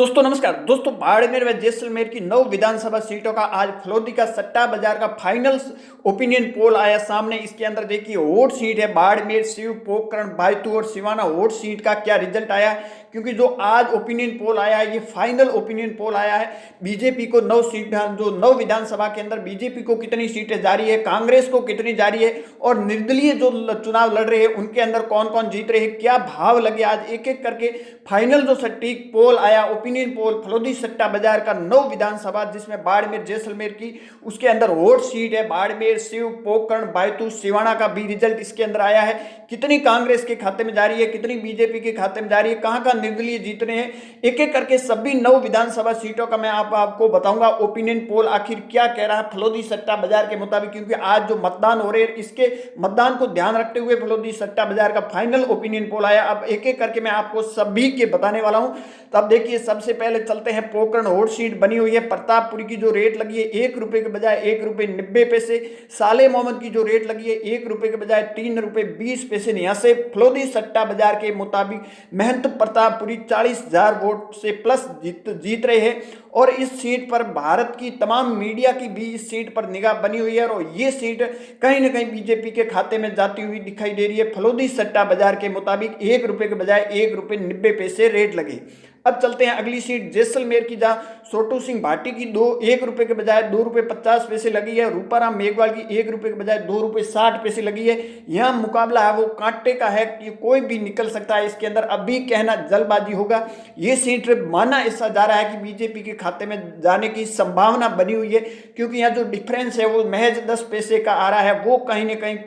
दोस्तों नमस्कार। दोस्तों बाड़मेर व जैसलमेर की 9 विधानसभा सीटों का आज फलोदी का सट्टा बाजार का फाइनल ओपिनियन पोल आया सामने। इसके अंदर देखिए वोट सीट है बाड़मेर, शिव, पोखरण, बायतू और सिवाना वोट सीट का क्या रिजल्ट आया, क्योंकि जो आज ओपिनियन पोल आया है ये फाइनल ओपिनियन पोल आया है। बीजेपी को 9 सीट, जो 9 विधानसभा के अंदर बीजेपी को कितनी सीटें जारी है, कांग्रेस को कितनी जारी है और निर्दलीय जो चुनाव लड़ रहे हैं उनके अंदर कौन कौन जीत रहे हैं, क्या भाव लगे, आज एक एक करके फाइनल जो सटीक पोल आया ओपिनियन पोल फलोदी सट्टा बाजार का 9 विधानसभा, जिसमें बाड़मेर जैसलमेर की उसके अंदर वोट सीट है बाड़मेर, शिव, पोखरण, बायतू, सिवाना का भी रिजल्ट इसके अंदर आया है। कितनी कांग्रेस के खाते में जारी है, कितनी बीजेपी के खाते में जारी है, कहां का निर्दलीय जीत रहे हैं, एक एक करके सभी 9 विधानसभा सीटों का मैं आपको बताऊंगा ओपिनियन पोल आखिर क्या कह रहा है फलोदी सट्टा बाजार के मुताबिक। क्योंकि आज जो मतदान हो रहे हैं इसके मतदान को ध्यान रखते हुए फलोदी सट्टा बाजार का फाइनल ओपिनियन पोल आया। अब एक एक करके मैं आपको सभी के बताने वाला हूं। तब देखिए सबसे पहले चलते हैं पोखरण वोट सीट बनी हुई है। प्रतापपुरी की जो रेट लगी है 1 रुपए के बजाय 1 रुपए 90 पैसे। साले मोहम्मद की जो रेट लगी है 1 रुपए के बजाय 3 रुपए 20 पैसे। यहाँ से फलोदी सट्टा बाजार के मुताबिक महंत प्रतापपुरी 40,000 वोट से प्लस जीत रहे हैं। और इस सीट पर भारत की तमाम मीडिया की भी इस सीट पर निगाह बनी हुई है और ये सीट कहीं ना कहीं बीजेपी के खाते में जाती हुई दिखाई दे रही है। फलोदी सट्टा बाजार के मुताबिक 1 रुपए के बजाय 1 रुपए 90 पैसे रेट लगे। अब चलते हैं अगली सीट जैसलमेर की, जहां छोटू सिंह भाटी की 1 रुपए के बजाय 2 रुपए 50 पैसे लगी है। रूपाराम मेघवाल की 1 रुपए के बजाय 2 रुपए 60 पैसे लगी है। यह मुकाबला है वो कांटे का है कि कोई भी निकल सकता है इसके अंदर, अभी कहना जल्दबाजी होगा। ये सीट माना ऐसा जा रहा है कि बीजेपी के खाते में जाने की संभावना बनी हुई है, क्योंकि यहाँ जो डिफरेंस है वो महज 10 पैसे का आ रहा है, वो कहीं ना कहीं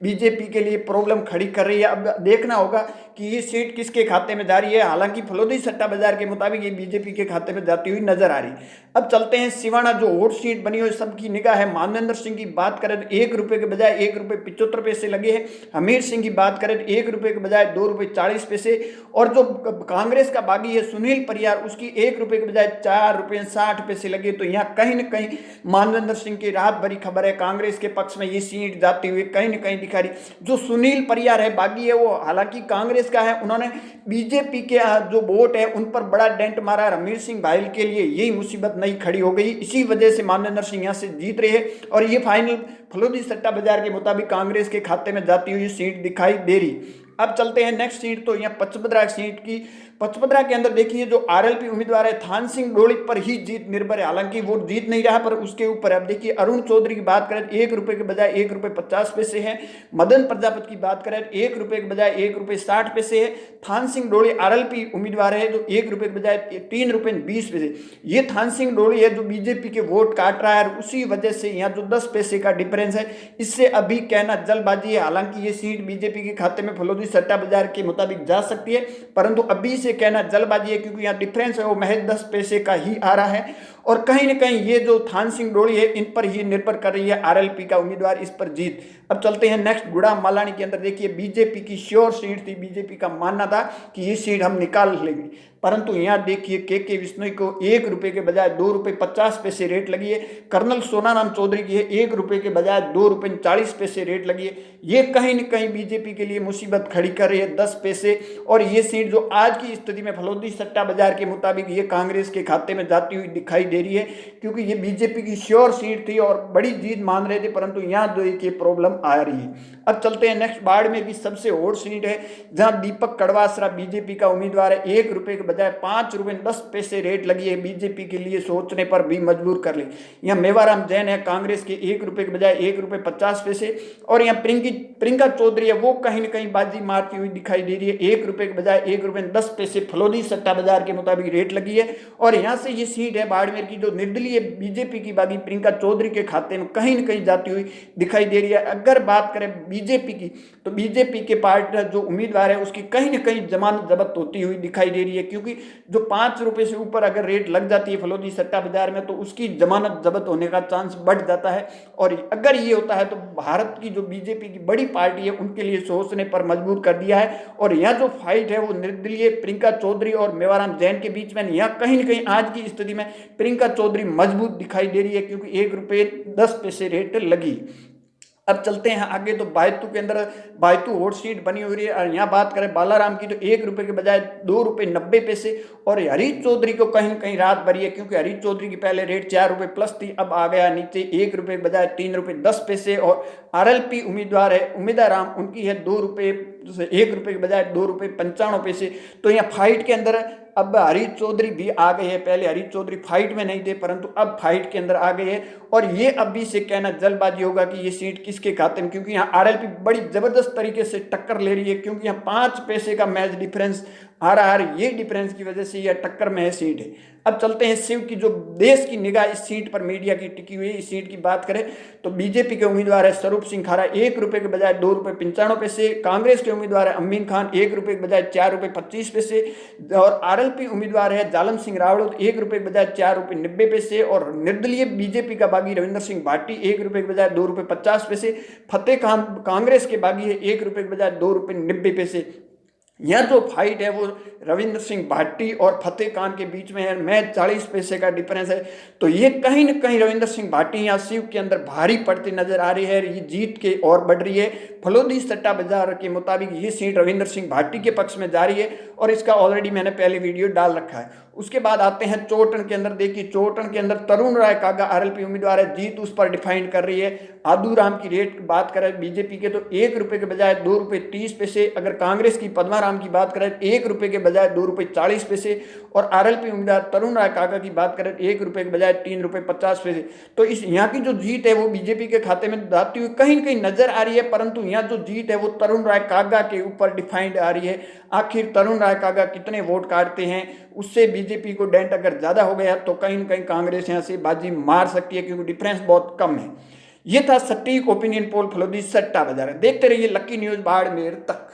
बीजेपी के लिए प्रॉब्लम खड़ी कर रही है। अब देखना होगा कि ये सीट किसके खाते में जा रही है। हालांकि फलोदी सट्टा बाजार के मुताबिक ये बीजेपी के खाते में जाती हुई नजर आ रही। अब चलते हैं सिवाना, जो वोट सीट बनी हुई सबकी निगाह है। मानवेंद्र सिंह की बात करें 1 रुपए के बजाय 1 रुपए 75 पैसे लगे हैं। हमीर सिंह की बात करें 1 रुपए के बजाय 2 रुपए 40 पैसे। और जो कांग्रेस का बागी है सुनील परियार, उसकी 1 रुपए के बजाय 4 रुपए 60 पैसे लगे। तो यहाँ कहीं ना कहीं मानवेंद्र सिंह की राहत भरी खबर है, कांग्रेस के पक्ष में ये सीट जाती हुई कहीं ना कहीं दिखा रही। जो सुनील परियार है बागी है, वो हालांकि कांग्रेस का है, उन्होंने बीजेपी के जो वोट है उन पर बड़ा डेंट मारा। रमीर सिंह भाईल के लिए यही मुसीबत नहीं खड़ी हो गई, इसी वजह से मानवेंद्र सिंह यहाँ से जीत रहे हैं और ये फाइनल फलोदी सट्टा बाजार के मुताबिक कांग्रेस के खाते में जाती हुई सीट दिखाई दे रही। अब चलते हैं नेक्स्ट सीट, तो यहाँ पचपदरा सीट की। पचपदरा के अंदर देखिए जो आरएलपी उम्मीदवार है थान सिंह डोली पर ही जीत निर्भर है। हालांकि वो जीत नहीं रहा पर उसके ऊपर अब देखिए अरुण चौधरी की बात करें 1 रुपए के बजाय 1 रुपए 50 पैसे है। मदन प्रजापति की बात करें 1 रुपए के बजाय 1 रुपए 60 पैसे है। थान सिंह डोली आरएलपी उम्मीदवार है जो 1 रुपए के बजाय 3 रुपए 20 पैसे। ये थान सिंह डोली है जो बीजेपी के वोट काट रहा है और उसी वजह से यहाँ जो 10 पैसे का डिफरेंस है, इससे अभी कहना जल्दबाजी है। हालांकि ये सीट बीजेपी के खाते में फलोदी सट्टा बाजार के मुताबिक जा सकती है, परंतु अभी से कहना जल्दबाजी है क्योंकि यहाँ डिफरेंस है वो महज 10 पैसे का ही आ रहा है। और कहीं ना कहीं ये जो थान सिंह डोली है इन पर ही निर्भर कर रही है आरएलपी का उम्मीदवार इस पर जीत। अब चलते हैं नेक्स्ट गुड़ा मालानी के अंदर। देखिए बीजेपी की श्योर सीट थी, बीजेपी का मानना था कि ये सीट हम निकाल लेंगे, परंतु यहाँ देखिए के विश्नोई को 1 रुपए के बजाय 2 रुपए 50 पैसे रेट लगी है। कर्नल सोनाराम चौधरी की है 1 रुपए के बजाय 2 रुपए 40 पैसे रेट लगी है। ये कहीं ना कहीं बीजेपी के लिए मुसीबत खड़ी कर रही है 10 पैसे। और ये सीट जो आज की स्थिति में फलोदी सट्टा बाजार के मुताबिक ये कांग्रेस के खाते में जाती हुई दिखाई दे रही है, क्योंकि ये बीजेपी की श्योर सीट थी और बड़ी जीत मान रहे थे, परंतु यहाँ जो एक प्रॉब्लम आ रही है। अब चलते हैं नेक्स्ट बाड़मेर की सबसे हॉट सीट है, जहां दीपक कड़वासरा बीजेपी का उम्मीदवार है। 1 रुपए के बजाय 5 रुपए 10 पैसे रेट लगी है, बीजेपी के लिए सोचने पर भी मजबूर कर ले। यहाँ मेवाराम जैन है कांग्रेस के 1 रुपए के बजाय 1 रुपए 50 पैसे। और यहाँ प्रियंका चौधरी है वो कहीं ना कहीं बाजी मारती हुई दिखाई दे रही है। 1 रुपए के बजाय 1 रुपए 10 पैसे फलोदी सट्टा बाजार के मुताबिक रेट लगी है। और यहाँ से ये सीट है बाड़मेर की जो निर्दलीय बीजेपी की बागी प्रियंका चौधरी के खाते में कहीं ना कहीं जाती हुई दिखाई दे रही है। अगर बात करें बीजेपी की, तो बीजेपी के पार्टी जो उम्मीदवार है उसकी कहीं ना कहीं जमानत जब्त होती हुई दिखाई दे रही है, क्योंकि जो 5 रुपए से ऊपर अगर रेट लग जाती है फलोदी सट्टा बाजार में तो उसकी जमानत जब्त होने का चांस बढ़ जाता है। और अगर ये होता है तो भारत की जो बीजेपी की बड़ी पार्टी है उनके लिए सोचने पर मजबूर कर दिया है। और यहाँ जो फाइट है वो निर्दलीय प्रियंका चौधरी और मेवाराम जैन के बीच में, यहाँ कहीं ना कहीं आज की स्थिति में प्रियंका चौधरी मजबूत दिखाई दे रही है, क्योंकि 1 रुपए 10 पैसे रेट लगी। अब चलते हैं आगे। तो बायतू के अंदर बायतू हॉट सीट बनी हुई है और यहाँ बात करें बालाराम की तो 1 रुपये के बजाय 2 रुपये 90 पैसे। और हरीश चौधरी को कहीं कहीं राहत भरी है, क्योंकि हरीश चौधरी की पहले रेट 4 रुपये प्लस थी, अब आ गया नीचे 1 रुपये के बजाय 3 रुपये 10 पैसे। और आरएलपी उम्मीदवार है उम्मीदाराम, उनकी है 2 रुपये 1 रुपये के बजाय 2 रुपये 95 पैसे। तो यहाँ फाइट के अंदर अब हरीश चौधरी भी आ गए हैं। पहले हरीश चौधरी फाइट में नहीं थे, परंतु अब फाइट के अंदर आ गए हैं। और ये अभी से कहना जल्दबाजी होगा कि ये सीट किसके खाते में, क्योंकि यहाँ आरएलपी बड़ी जबरदस्त तरीके से टक्कर ले रही है, क्योंकि यहाँ 5 पैसे का मैच डिफरेंस आ रहा है। ये डिफरेंस की वजह से यह टक्कर में है सीट है। अब चलते हैं शिव की, जो देश की निगाह इस सीट पर मीडिया की टिकी हुई है। इस सीट की बात करें तो बीजेपी के उम्मीदवार है स्वरूप सिंह खारा, 1 रुपये के बजाय 2 रुपये 95 पैसे। कांग्रेस के उम्मीदवार है अमीन खान, 1 रुपये के बजाय 4 रुपये 25 पैसे। और आरएलपी उम्मीदवार है जालम सिंह रावत, 1 रुपये के बजाय 4 रुपये 90 पैसे। और निर्दलीय बीजेपी का बागी रविंद्र सिंह भाटी, 1 रुपये के बजाय 2 रुपये 50 पैसे। फतेह खान कांग्रेस के बागी है, 1 रुपये के बजाय 2 रुपये 90 पैसे। यह जो फाइट है वो रविंद्र सिंह भाटी और फतेह खान के बीच में है, मैच 40 पैसे का डिफरेंस है। तो ये कहीं ना कहीं रविंद्र सिंह भाटी यहाँ शिव के अंदर भारी पड़ती नजर आ रही है, ये जीत के और बढ़ रही है। फलोदी सट्टा बाजार के मुताबिक ये सीट रविंद्र सिंह भाटी के पक्ष में जा रही है, और इसका ऑलरेडी मैंने पहले वीडियो डाल रखा है। उसके बाद आते हैं चोटन के अंदर। देखिए चोटन के अंदर तरुण राय कागा आरएलपी उम्मीदवार है, जीत उस पर डिफाइंड कर रही है। आदू राम की रेट की बात करें बीजेपी के तो 1 रुपये के बजाय 2 रुपये 30 पैसे। अगर कांग्रेस की पद्मा राम की बात करें 1 रुपये के बजाय 2 रुपये 40 पैसे। और आरएलपी उम्मीदवार तरुण राय कागा की बात करें 1 रुपये के बजाय 3 रुपये 50 पैसे। तो इस यहाँ की जो जीत है वो बीजेपी के खाते में जाती हुई कहीं कहीं नजर आ रही है, परंतु यहाँ जो जीत है वो तरुण राय कागा के ऊपर डिफाइंड आ रही है। आखिर तरुण राय कागा कितने वोट काटते हैं, उससे बीजेपी को डेंट अगर ज्यादा हो गया तो कहीं न कहीं कांग्रेस यहाँ से बाजी मार सकती है, क्योंकि डिफरेंस बहुत कम है। ये था सटीक ओपिनियन पोल फलोदी सट्टा बाजार। देखते रहिए लकी न्यूज बाड़मेर तक।